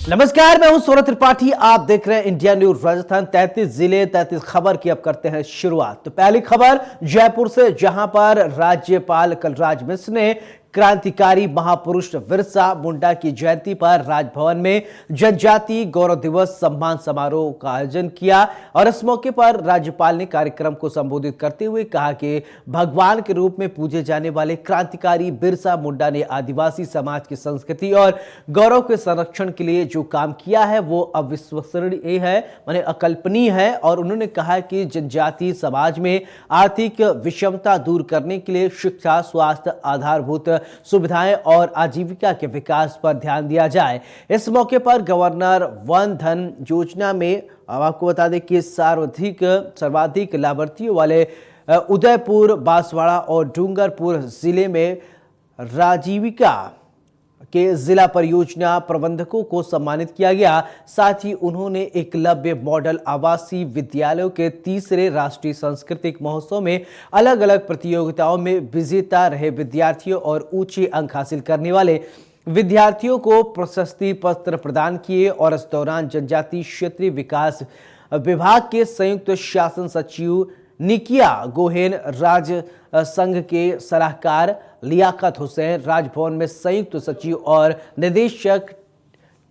नमस्कार, मैं हूं सौरभ त्रिपाठी। आप देख रहे हैं इंडिया न्यूज राजस्थान। 33 जिले 33 खबर की अब करते हैं शुरुआत। तो पहली खबर जयपुर से, जहां पर राज्यपाल कलराज मिश्र ने क्रांतिकारी महापुरुष बिरसा मुंडा की जयंती पर राजभवन में जनजाति गौरव दिवस सम्मान समारोह का आयोजन किया। और इस मौके पर राज्यपाल ने कार्यक्रम को संबोधित करते हुए कहा कि भगवान के रूप में पूजे जाने वाले क्रांतिकारी बिरसा मुंडा ने आदिवासी समाज की संस्कृति और गौरव के संरक्षण के लिए जो काम किया है वो अविश्वसनीय है, माने अकल्पनीय है। और उन्होंने कहा कि जनजाति समाज में आर्थिक विषमता दूर करने के लिए शिक्षा, स्वास्थ्य, आधारभूत सुविधाएं और आजीविका के विकास पर ध्यान दिया जाए। इस मौके पर गवर्नर वन धन योजना में आपको बता दें कि सर्वाधिक लाभार्थियों वाले उदयपुर, बांसवाड़ा और डूंगरपुर जिले में राजीविका के जिला परियोजना प्रबंधकों को सम्मानित किया गया। साथ ही उन्होंने एकलव्य मॉडल आवासीय विद्यालयों के तीसरे राष्ट्रीय सांस्कृतिक महोत्सव में अलग अलग प्रतियोगिताओं में विजेता रहे विद्यार्थियों और ऊंचे अंक हासिल करने वाले विद्यार्थियों को प्रशस्ति पत्र प्रदान किए। और इस दौरान जनजातीय क्षेत्रीय विकास विभाग के संयुक्त शासन सचिव निकिया गोहेन, राज संघ के सलाहकार लियाकत हुसैन, राजभवन में संयुक्त सचिव और निदेशक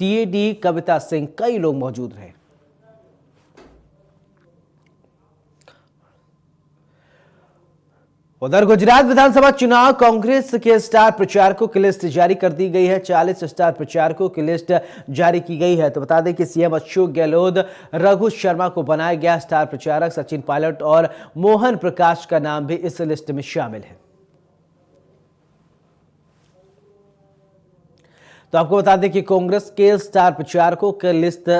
टीएडी कविता सिंह, कई लोग मौजूद रहे। उधर गुजरात विधानसभा चुनाव कांग्रेस के स्टार प्रचारकों की लिस्ट जारी कर दी गई है। 40 स्टार प्रचारकों की लिस्ट जारी की गई है। तो बता दें कि सीएम अशोक गहलोत, रघु शर्मा को बनाया गया स्टार प्रचारक, सचिन पायलट और मोहन प्रकाश का नाम भी इस लिस्ट में शामिल है। तो आपको बता दें कि कांग्रेस के स्टार प्रचारकों की लिस्ट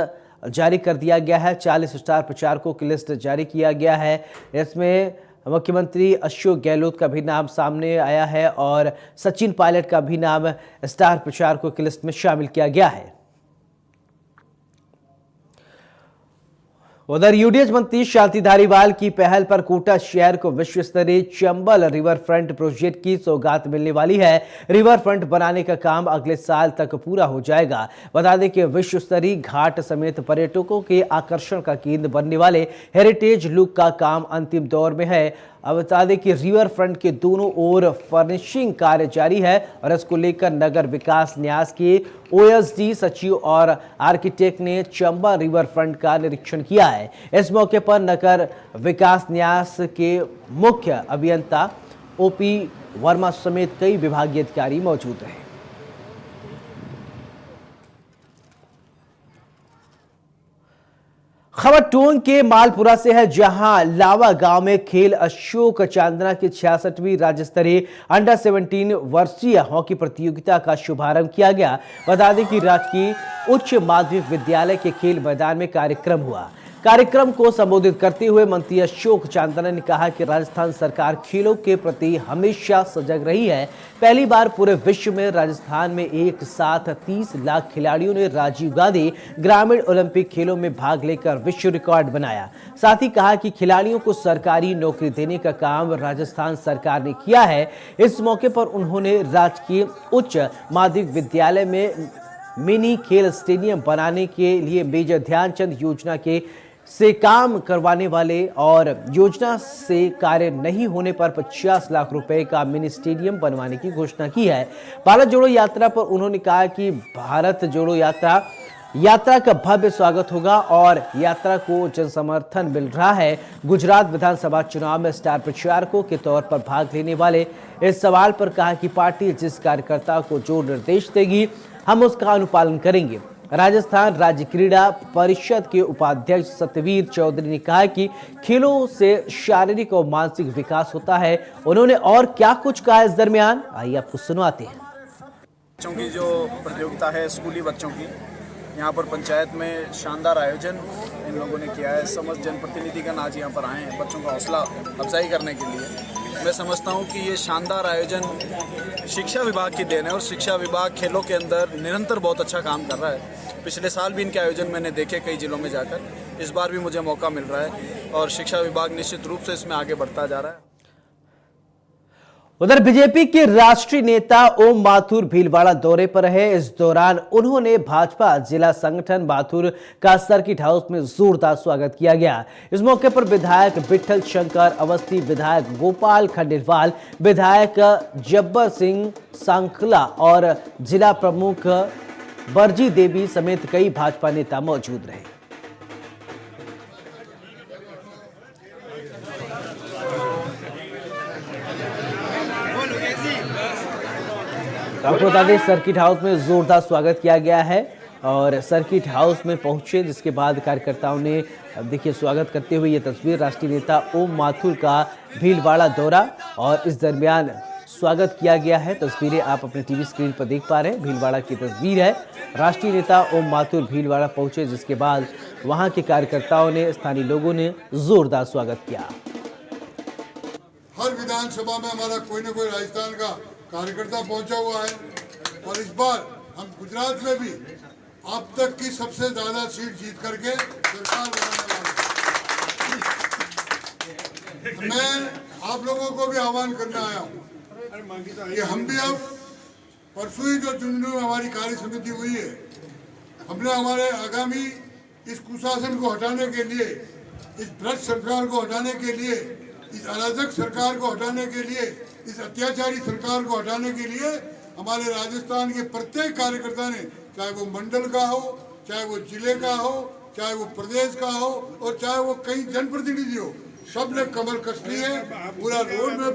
जारी कर दिया गया है। 40 स्टार प्रचारकों की लिस्ट जारी किया गया है। इसमें मुख्यमंत्री अशोक गहलोत का भी नाम सामने आया है और सचिन पायलट का भी नाम स्टार प्रचारकों की लिस्ट में शामिल किया गया है। उधर यूडीएच मंत्री शांति धारीवाल की पहल पर कोटा शहर को विश्व स्तरीय चंबल रिवर फ्रंट प्रोजेक्ट की सौगात मिलने वाली है। रिवर फ्रंट बनाने का काम अगले साल तक पूरा हो जाएगा। बता दें कि विश्व स्तरीय घाट समेत पर्यटकों के आकर्षण का केंद्र बनने वाले हेरिटेज लुक का काम अंतिम दौर में है। अब बता दें कि रिवर फ्रंट के दोनों ओर फर्निशिंग कार्य जारी है और इसको लेकर नगर विकास न्यास के ओएसडी सचिव और आर्किटेक्ट ने चंबल रिवर फ्रंट का निरीक्षण किया है। इस मौके पर नगर विकास न्यास के मुख्य अभियंता ओपी वर्मा समेत कई विभागीय अधिकारी मौजूद रहे। खबर टोंक के मालपुरा से है, जहां लावा गांव में खेल अशोक चांदना की 66वीं राज्य स्तरीय अंडर 17 वर्षीय हॉकी प्रतियोगिता का शुभारंभ किया गया। बता दें कि राजकीय उच्च माध्यमिक विद्यालय के खेल मैदान में कार्यक्रम हुआ। कार्यक्रम को संबोधित करते हुए मंत्री अशोक चांदना ने कहा कि राजस्थान सरकार खेलों के प्रति हमेशा सजग रही है। पहली बार पूरे विश्व में राजस्थान में एक साथ 30 लाख खिलाड़ियों ने राजीव गांधी ग्रामीण ओलंपिक खेलों में भाग लेकर विश्व रिकॉर्ड बनाया। साथ ही कहा कि खिलाड़ियों को सरकारी नौकरी देने का काम राजस्थान सरकार ने किया है। इस मौके पर उन्होंने राजकीय उच्च माध्यमिक विद्यालय में मिनी खेल स्टेडियम बनाने के लिए मेजर ध्यानचंद योजना के से काम करवाने वाले और योजना से कार्य नहीं होने पर 50 लाख रुपए का मिनी स्टेडियम बनवाने की घोषणा की है। भारत जोड़ो यात्रा पर उन्होंने कहा कि भारत जोड़ो यात्रा का भव्य स्वागत होगा और यात्रा को जन समर्थन मिल रहा है। गुजरात विधानसभा चुनाव में स्टार प्रचारकों के तौर पर भाग लेने वाले इस सवाल पर कहा कि पार्टी जिस कार्यकर्ता को जो निर्देश देगी हम उसका अनुपालन करेंगे। राजस्थान राज्य क्रीड़ा परिषद के उपाध्यक्ष सतवीर चौधरी ने कहा कि खेलों से शारीरिक और मानसिक विकास होता है। उन्होंने और क्या कुछ कहा इस दरमियान, आइए आपको सुनवाते हैं। बच्चों की जो प्रतियोगिता है स्कूली बच्चों की, यहाँ पर पंचायत में शानदार आयोजन इन लोगों ने किया है। समस्त जनप्रतिनिधिगण आज यहाँ पर आए हैं बच्चों का हौसला अफजाई करने के लिए। मैं समझता हूँ कि ये शानदार आयोजन शिक्षा विभाग की देन है और शिक्षा विभाग खेलों के अंदर निरंतर बहुत अच्छा काम कर रहा है। पिछले साल भी इनके आयोजन मैंने देखे कई जिलों में जाकर, इस बार भी मुझे मौका मिल रहा है और शिक्षा विभाग निश्चित रूप से इसमें आगे बढ़ता जा रहा है। उधर बीजेपी के राष्ट्रीय नेता ओम माथुर भीलवाड़ा दौरे पर रहे। इस दौरान उन्होंने भाजपा जिला संगठन माथुर का सर्किट हाउस में जोरदार स्वागत किया गया। इस मौके पर विधायक विठल शंकर अवस्थी, विधायक गोपाल खंडेलवाल, विधायक जब्बर सिंह सांखला और जिला प्रमुख बरजी देवी समेत कई भाजपा नेता मौजूद रहे। आपको बता दें, सर्किट हाउस में जोरदार स्वागत किया गया है और सर्किट हाउस में पहुंचे, जिसके बाद कार्यकर्ताओं ने देखिए स्वागत करते हुए ये तस्वीर, राष्ट्रीय नेता ओम माथुर का भीलवाड़ा दौरा और इस दरमियान स्वागत किया गया है। तस्वीरें आप अपने टीवी स्क्रीन पर देख पा रहे हैं, भीलवाड़ा की तस्वीर है। राष्ट्रीय नेता ओम माथुर भीलवाड़ा पहुंचे, जिसके बाद वहां के कार्यकर्ताओं ने, स्थानीय लोगों ने जोरदार स्वागत किया। हर विधानसभा में हमारा कोई न कोई राजस्थान का कार्यकर्ता पहुंचा हुआ है और इस बार हम गुजरात में भी अब तक की सबसे ज्यादा सीट जीत करके सरकार बनाने वाले हैं। मैं आप लोगों को भी आह्वान करने आया हूँ कि हम भी अब परसों ही जो चुनाव में हमारी कार्य समिति हुई है, हमने हमारे आगामी इस कुशासन को हटाने के लिए, इस भ्रष्ट सरकार को हटाने के लिए, इस अराजक सरकार को हटाने के लिए, इस अत्याचारी सरकार को हटाने के लिए हमारे राजस्थान के प्रत्येक कार्यकर्ता ने, चाहे वो मंडल का हो, चाहे वो जिले का हो, चाहे वो प्रदेश का हो और चाहे वो कई जनप्रतिनिधि हो, सब ने कमर कस ली है। पूरा रोड मैप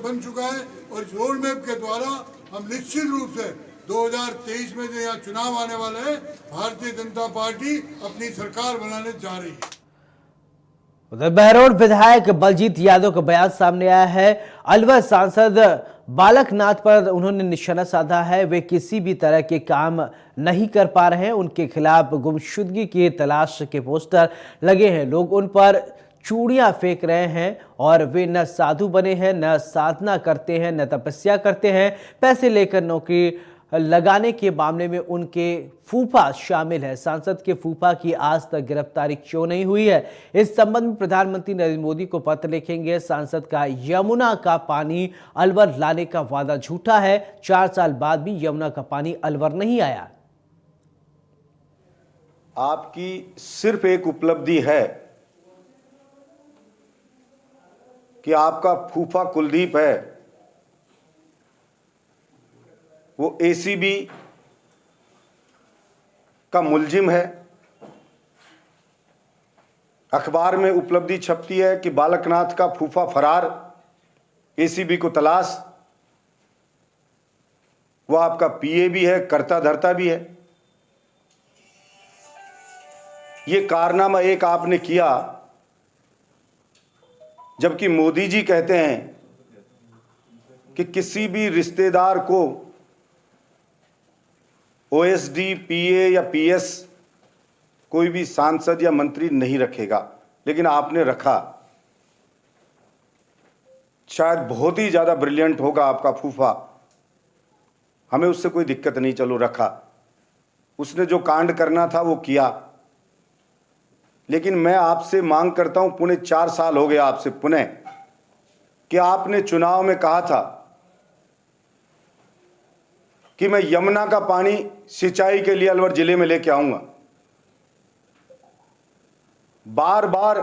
बन चुका है और इस रोड मैप के द्वारा हम निश्चित रूप से 2023 में जो यहाँ चुनाव आने वाले हैं, भारतीय जनता पार्टी अपनी सरकार बनाने जा रही है। उधर बहरौल विधायक बलजीत यादव का बयान सामने आया है। अलवर सांसद बालकनाथ पर उन्होंने निशाना साधा है। वे किसी भी तरह के काम नहीं कर पा रहे हैं। उनके खिलाफ गुमशुदगी की तलाश के पोस्टर लगे हैं। लोग उन पर चूड़ियां फेंक रहे हैं और वे न साधु बने हैं, न साधना करते हैं, न तपस्या करते हैं। पैसे लेकर नौकरी लगाने के मामले में उनके फूफा शामिल है। सांसद के फूफा की आज तक गिरफ्तारी क्यों नहीं हुई है? इस संबंध में प्रधानमंत्री नरेंद्र मोदी को पत्र लिखेंगे। सांसद का यमुना का पानी अलवर लाने का वादा झूठा है। 4 साल बाद भी यमुना का पानी अलवर नहीं आया। आपकी सिर्फ एक उपलब्धि है कि आपका फूफा कुलदीप है, वो एसीबी का मुलजिम है। अखबार में उपलब्धि छपती है कि बालकनाथ का फूफा फरार, एसीबी को तलाश। वो आपका पीए भी है, कर्ता धर्ता भी है। ये कारनामा एक आपने किया, जबकि मोदी जी कहते हैं कि किसी भी रिश्तेदार को ओएसडी, पीए या पीएस कोई भी सांसद या मंत्री नहीं रखेगा, लेकिन आपने रखा। शायद बहुत ही ज्यादा ब्रिलियंट होगा आपका फूफा, हमें उससे कोई दिक्कत नहीं, चलो रखा। उसने जो कांड करना था वो किया। लेकिन मैं आपसे मांग करता हूं, पुणे 4 साल हो गए आपसे पुणे, कि आपने चुनाव में कहा था कि मैं यमुना का पानी सिंचाई के लिए अलवर जिले में लेके आऊंगा। बार बार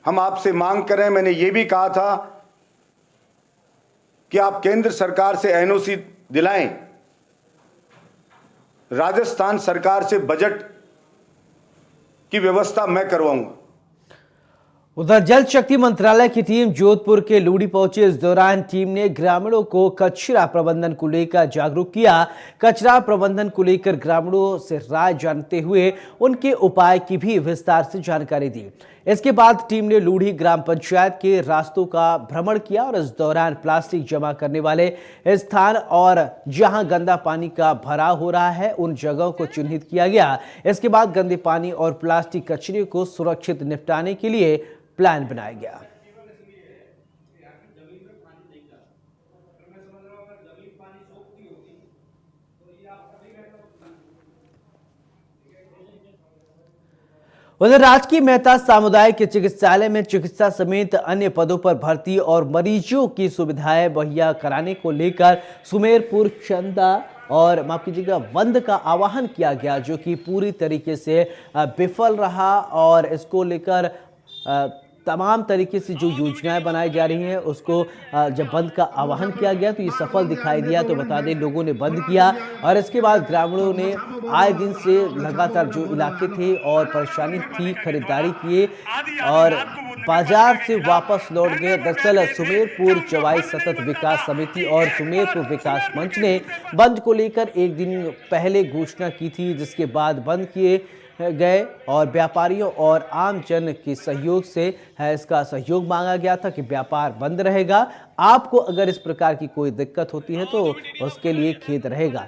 हम आपसे मांग कर रहे हैं। मैंने ये भी कहा था कि आप केंद्र सरकार से एनओसी दिलाएं, राजस्थान सरकार से बजट की व्यवस्था मैं करवाऊंगा। उधर जल शक्ति मंत्रालय की टीम जोधपुर के लूड़ी पहुंची। इस दौरान टीम ने ग्रामीणों को कचरा प्रबंधन को लेकर जागरूक किया। कचरा प्रबंधन को लेकर ग्रामीणों से राय जानते हुए उनके उपाय की भी विस्तार से जानकारी दी। इसके बाद टीम ने लूड़ी ग्राम पंचायत के रास्तों का भ्रमण किया और इस दौरान प्लास्टिक जमा करने वाले स्थान और जहां गंदा पानी का भराव हो रहा है उन जगहों को चिन्हित किया गया। इसके बाद गंदे पानी और प्लास्टिक कचरे को सुरक्षित निपटाने के लिए प्लान बनाया गया। उधर राजकीय मेहता सामुदायिक चिकित्सालय में चिकित्सा समेत अन्य पदों पर भर्ती और मरीजों की सुविधाएं मुहैया कराने को लेकर सुमेरपुर चंदा और माफ कीजिएगा बंद का आह्वान किया गया, जो कि पूरी तरीके से विफल रहा। और इसको लेकर तमाम तरीके से जो योजनाएं बनाई जा रही हैं उसको जब बंद का आह्वान किया गया तो ये सफल दिखाई दिया। तो बता दें लोगों ने बंद किया और इसके बाद ग्रामीणों ने आए दिन से लगातार जो इलाके थे और परेशानी थी खरीदारी किए और बाजार से वापस लौट गए। दरअसल सुमेरपुर चवाई सतत विकास समिति और सुमेरपुर विकास मंच ने बंद को लेकर एक दिन पहले घोषणा की थी, जिसके बाद बंद किए गए और व्यापारियों और आम जन के सहयोग से इसका सहयोग मांगा गया था कि व्यापार बंद रहेगा। आपको अगर इस प्रकार की कोई दिक्कत होती है तो उसके लिए खेद रहेगा।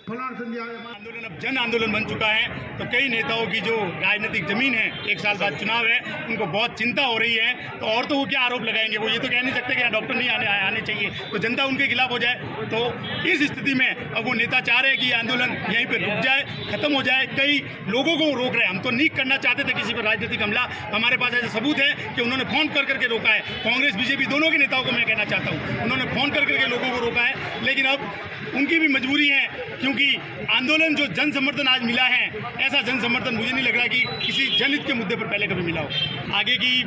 आंदोलन अब जन आंदोलन बन चुका है। तो कई नेताओं की जो राजनीतिक जमीन है, एक साल बाद चुनाव है, उनको बहुत चिंता हो रही है। तो और तो वो क्या आरोप लगाएंगे, वो ये तो कह नहीं सकते कि यहाँ डॉक्टर नहीं आने चाहिए, तो जनता उनके खिलाफ हो जाए। तो इस स्थिति में अब वो नेता चाह रहे हैं कि आंदोलन यहीं पर रुक जाए, खत्म हो जाए। कई लोगों को रोक रहे हैं। हम तो नहीं करना चाहते थे किसी पर राजनीतिक हमला, हमारे पास ऐसे सबूत है कि उन्होंने फोन कर करके रोका है। कांग्रेस बीजेपी दोनों के नेताओं को मैं कहना चाहता हूँ, उन्होंने फोन कर करके लोगों को रोका है। लेकिन अब उनकी भी मजबूरी है, क्योंकि आंदोलन जो जन समर्थन आज मिला है, ऐसा जन समर्थन मुझे नहीं लग रहा कि किसी जनहित के मुद्दे पर पहले कभी मिला हो। आगे की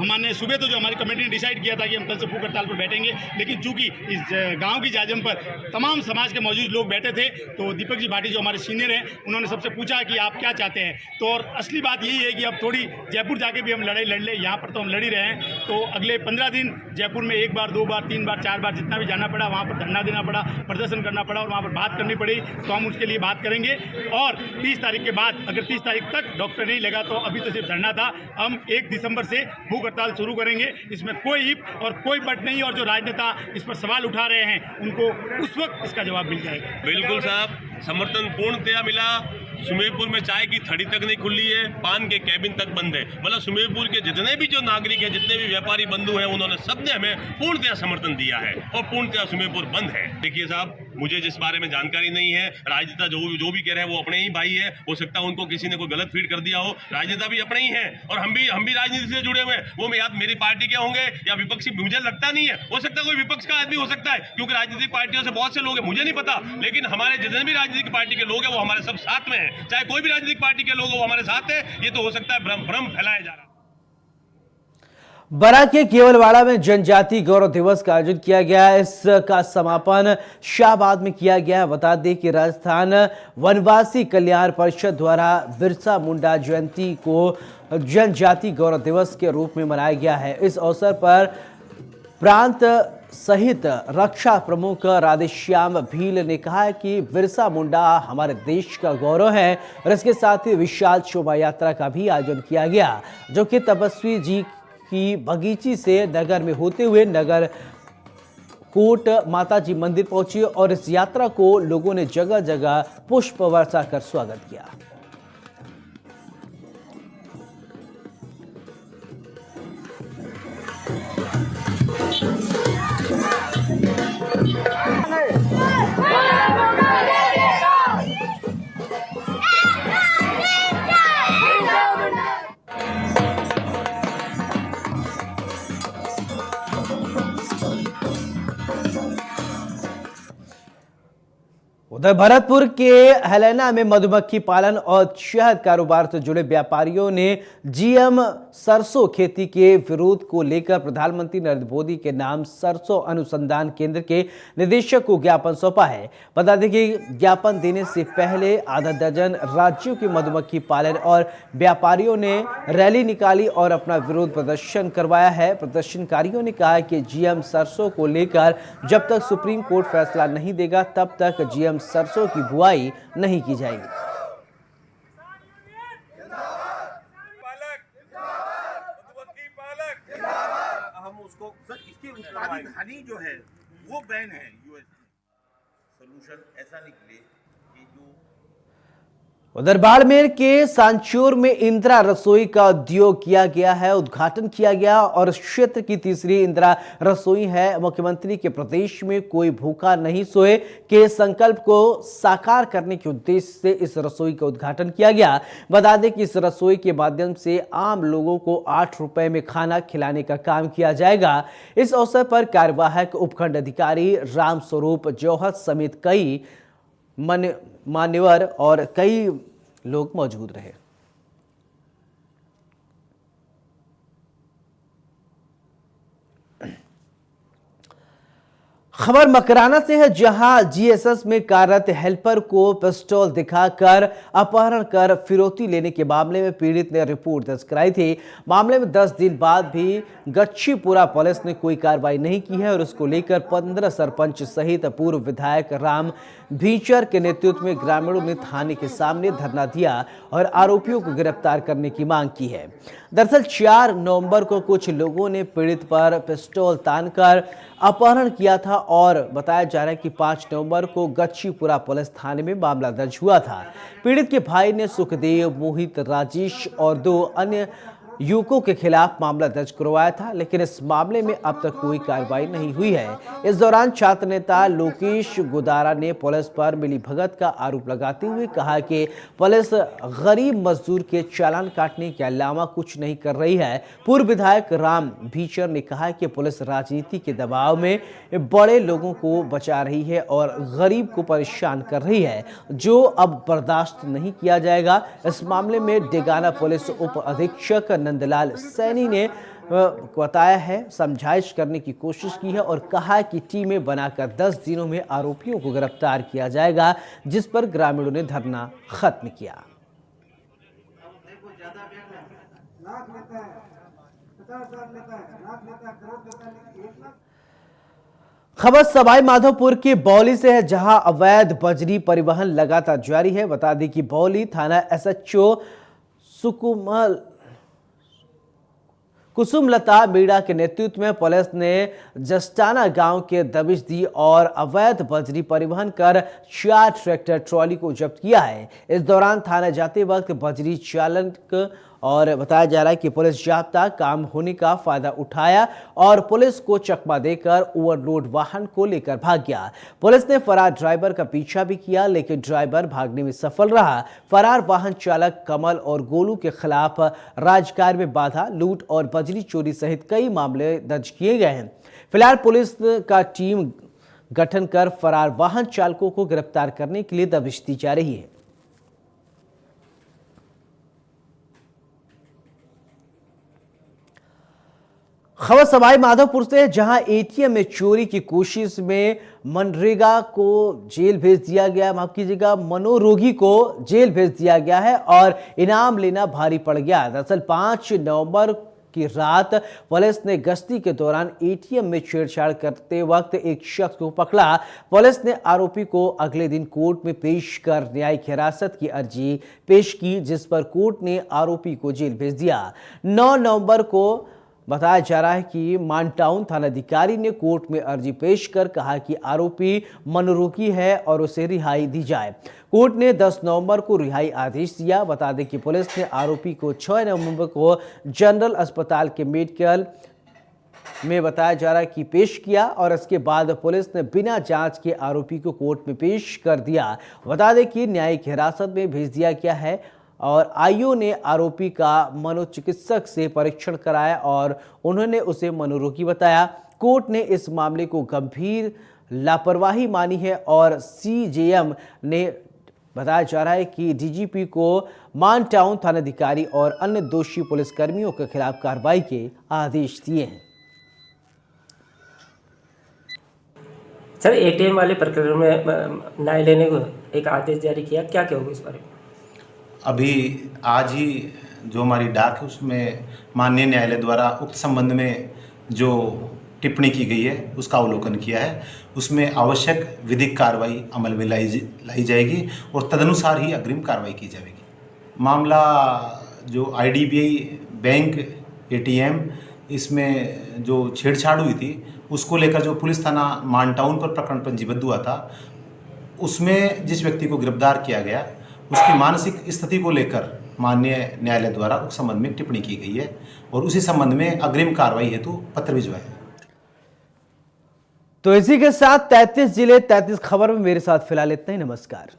हमने सुबह तो जो हमारी कमेटी ने डिसाइड किया था कि हम कल से भूख हड़ताल पर बैठेंगे, लेकिन चूंकि इस गांव की जाजम पर तमाम समाज के मौजूद लोग बैठे थे, तो दीपक जी भाटी जो हमारे सीनियर हैं, उन्होंने सबसे पूछा कि आप क्या चाहते हैं। तो और असली बात यही है कि अब थोड़ी जयपुर जाके भी हम लड़ाई लड़ ले, यहाँ पर तो हम लड़ ही रहे हैं। तो अगले 15 दिन जयपुर में 1 बार 2 बार 3 बार 4 बार जितना भी जाना पड़ा, वहाँ पर धरना देना पड़ा, प्रदर्शन करना पड़ा और वहाँ पर बात करनी पड़ी, तो हम उसके लिए बात करेंगे। और 30 तारीख के बाद अगर 30 तारीख तक डॉक्टर नहीं लगा तो अभी तो सिर्फ धरना था, हम 1 दिसंबर से भूख हड़ताल शुरू करेंगे। इसमें कोई इफ और कोई बट नहीं, और जो राजनेता इस पर सवाल उठा रहे हैं उनको उस वक्त इसका जवाब मिल जाएगा। बिल्कुल साहब, समर्थन पूर्णतया मिला। सुमेरपुर में चाय की थड़ी तक नहीं खुली है, पान के कैबिन तक बंद है। मतलब सुमेरपुर के जितने भी जो नागरिक हैं, जितने भी व्यापारी बंधु हैं, उन्होंने सबने हमें पूर्णतया समर्थन दिया है और पूर्णतया सुमेरपुर बंद है। देखिए साहब, मुझे जिस बारे में जानकारी नहीं है, राजनेता जो भी कह रहे हैं वो अपने ही भाई है। हो सकता है उनको किसी ने कोई गलत फीड कर दिया हो, राजनेता भी अपने ही हैं और हम भी राजनीति से जुड़े हुए हैं। वो या मेरी पार्टी के होंगे या विपक्षी, मुझे लगता नहीं है। हो सकता है कोई विपक्ष का आदमी हो सकता है, क्योंकि राजनीतिक पार्टियों से बहुत से लोग हैं, मुझे नहीं पता। लेकिन हमारे जितने भी राजनीतिक पार्टी के लोग हैं वो हमारे सब साथ में हैं। चाहे कोई भी राजनीतिक पार्टी के लोग हो, हमारे साथ है। ये तो हो सकता है भ्रम फैलाया जा रहा है। बरा के केवलवाड़ा में जनजाति गौरव दिवस का आयोजन किया गया। इसका समापन शाहबाद में किया गया। बता दें कि राजस्थान वनवासी कल्याण परिषद द्वारा बिरसा मुंडा जयंती को जनजाति गौरव दिवस के रूप में मनाया गया है। इस अवसर पर प्रांत सहित रक्षा प्रमुख राधेश्याम भील ने कहा है कि बिरसा मुंडा हमारे देश का गौरव है और इसके साथ ही विशाल शोभा यात्रा का भी आयोजन किया गया, जो कि तपस्वी जी की बगीची से नगर में होते हुए नगर कोट माताजी मंदिर पहुंची और इस यात्रा को लोगों ने जगह जगह पुष्प वर्षा कर स्वागत किया। उधर भरतपुर के हेलेना में मधुमक्खी पालन और शहद कारोबार से जुड़े व्यापारियों ने जीएम सरसों खेती के विरोध को लेकर प्रधानमंत्री नरेंद्र मोदी के नाम सरसों अनुसंधान केंद्र के निदेशक को ज्ञापन सौंपा है। बता दें कि ज्ञापन देने से पहले आधा दर्जन राज्यों के मधुमक्खी पालन और व्यापारियों ने रैली निकाली और अपना विरोध प्रदर्शन करवाया है। प्रदर्शनकारियों ने कहा कि जीएम सरसों को लेकर जब तक सुप्रीम कोर्ट फैसला नहीं देगा तब तक जीएम सरसों की बुआई नहीं की जाएगी। हम उसको सर इसके हनी जो है वो बैन है यूएस। सोल्यूशन ऐसा निकले कि जो उधर बाड़मेर के सांचौर में इंदिरा रसोई का उद्योग किया गया है, उद्घाटन किया गया और क्षेत्र की तीसरी इंदिरा रसोई है। मुख्यमंत्री के प्रदेश में कोई भूखा नहीं सोए के संकल्प को साकार करने के उद्देश्य से इस रसोई का उद्घाटन किया गया। बता दें कि इस रसोई के माध्यम से आम लोगों को 8 रुपए में खाना खिलाने का काम किया जाएगा। इस अवसर पर कार्यवाहक उपखंड अधिकारी रामस्वरूप जौहर समेत कई मान्यवर और कई लोग मौजूद रहे। खबर मकराना से है, जहां जीएसएस में कार्यरत हेल्पर को पिस्टल दिखाकर अपहरण कर फिरौती लेने के मामले में पीड़ित ने रिपोर्ट दर्ज कराई थी। मामले में 10 दिन बाद भी गच्छीपुरा पुलिस ने कोई कार्रवाई नहीं की है और उसको लेकर 15 सरपंच सहित पूर्व विधायक राम भीचर के नेतृत्व में ग्रामीणों ने थाने के सामने धरना दिया और आरोपियों को गिरफ्तार करने की मांग की है। दरअसल 4 नवंबर को कुछ लोगों ने पीड़ित पर पिस्टल तानकर अपहरण किया था और बताया जा रहा है कि 5 नवंबर को गच्छीपुरा पुलिस थाने में मामला दर्ज हुआ था। पीड़ित के भाई ने सुखदेव, मोहित, राजेश और 2 अन्य युवकों के खिलाफ मामला दर्ज करवाया था, लेकिन इस मामले में अब तक कोई कार्रवाई नहीं हुई है। इस दौरान छात्र नेता लोकेश गुदारा ने पुलिस पर मिलीभगत का आरोप लगाते हुए कहा कि पुलिस गरीब मजदूर के चालान काटने के अलावा कुछ नहीं कर रही है। पूर्व विधायक राम भीचर ने कहा कि पुलिस राजनीति के दबाव में बड़े लोगों को बचा रही है और गरीब को परेशान कर रही है, जो अब बर्दाश्त नहीं किया जाएगा। इस मामले में डेगाना पुलिस उप अधीक्षक नंदलाल सैनी ने बताया है, समझाइश करने की कोशिश की है और कहा कि टीमें बनाकर 10 दिनों में आरोपियों को गिरफ्तार किया जाएगा, जिस पर ग्रामीणों ने धरना खत्म किया। खबर सवाई माधोपुर के बौली से है, जहां अवैध बजरी परिवहन लगातार जारी है। बता दें कि बौली थाना एसएचओ कुसुमलता मीणा के नेतृत्व में पुलिस ने जस्टाना गांव के दबिश दी और अवैध बजरी परिवहन कर 4 ट्रैक्टर ट्रॉली को जब्त किया है। इस दौरान थाना जाते वक्त बजरी चालक और बताया जा रहा है कि पुलिस जाब्ता काम होने का फायदा उठाया और पुलिस को चकमा देकर ओवरलोड वाहन को लेकर भाग गया। पुलिस ने फरार ड्राइवर का पीछा भी किया, लेकिन ड्राइवर भागने में सफल रहा। फरार वाहन चालक कमल और गोलू के खिलाफ राजकार्य में बाधा, लूट और बजरी चोरी सहित कई मामले दर्ज किए गए हैं। फिलहाल पुलिस का टीम गठन कर फरार वाहन चालकों को गिरफ्तार करने के लिए दबिश दी जा रही है। खबर सवाई माधोपुर से, जहां एटीएम में चोरी की कोशिश में मनरेगा को जेल भेज दिया गया, माफ कीजिएगा, मनोरोगी को जेल भेज दिया गया है और इनाम लेना भारी पड़ गया। दरअसल 5 नवंबर की रात पुलिस ने गश्ती के दौरान एटीएम में छेड़छाड़ करते वक्त एक शख्स को पकड़ा। पुलिस ने आरोपी को अगले दिन कोर्ट में पेश कर न्यायिक हिरासत की अर्जी पेश की, जिस पर कोर्ट ने आरोपी को जेल भेज दिया। 9 नवंबर को बताया जा रहा है कि मानटाउन थानाधिकारी ने कोर्ट में अर्जी पेश कर कहा कि आरोपी मनोरोगी है और उसे रिहाई दी जाए। कोर्ट ने 10 नवंबर को रिहाई आदेश दिया। बता दें कि पुलिस ने आरोपी को 6 नवंबर को जनरल अस्पताल के मेडिकल में बताया जा रहा है कि पेश किया और इसके बाद पुलिस ने बिना जांच के आरोपी को कोर्ट में पेश कर दिया। बता दें कि न्यायिक हिरासत में भेज दिया गया है और आईओ ने आरोपी का मनोचिकित्सक से परीक्षण कराया और उन्होंने उसे मनोरोगी बताया। कोर्ट ने इस मामले को गंभीर लापरवाही मानी है और सीजेएम ने बताया जा रहा है कि डीजीपी को मानटाउन थानाधिकारी और अन्य दोषी पुलिसकर्मियों के खिलाफ कार्रवाई के आदेश दिए हैं। सर, एटीएम वाले प्रकरण में न्यायालय ने एक आदेश जारी किया, क्या कहोगे इस बारे में? अभी आज ही जो हमारी डाक है उसमें माननीय न्यायालय द्वारा उक्त संबंध में जो टिप्पणी की गई है उसका अवलोकन किया है। उसमें आवश्यक विधिक कार्रवाई अमल में लाई जाएगी और तदनुसार ही अग्रिम कार्रवाई की जाएगी। मामला जो आईडीबीआई बैंक एटीएम इसमें जो छेड़छाड़ हुई थी उसको लेकर जो पुलिस थाना मानटाउन पर प्रकरण पंजीबद्ध हुआ था, उसमें जिस व्यक्ति को गिरफ्तार किया गया उसकी मानसिक स्थिति को लेकर माननीय न्यायालय द्वारा उस संबंध में टिप्पणी की गई है और उसी संबंध में अग्रिम कार्रवाई हेतु पत्र भिजवाया है। तो इसी के साथ 33 जिले 33 खबर में मेरे साथ फिलहाल इतना ही। नमस्कार।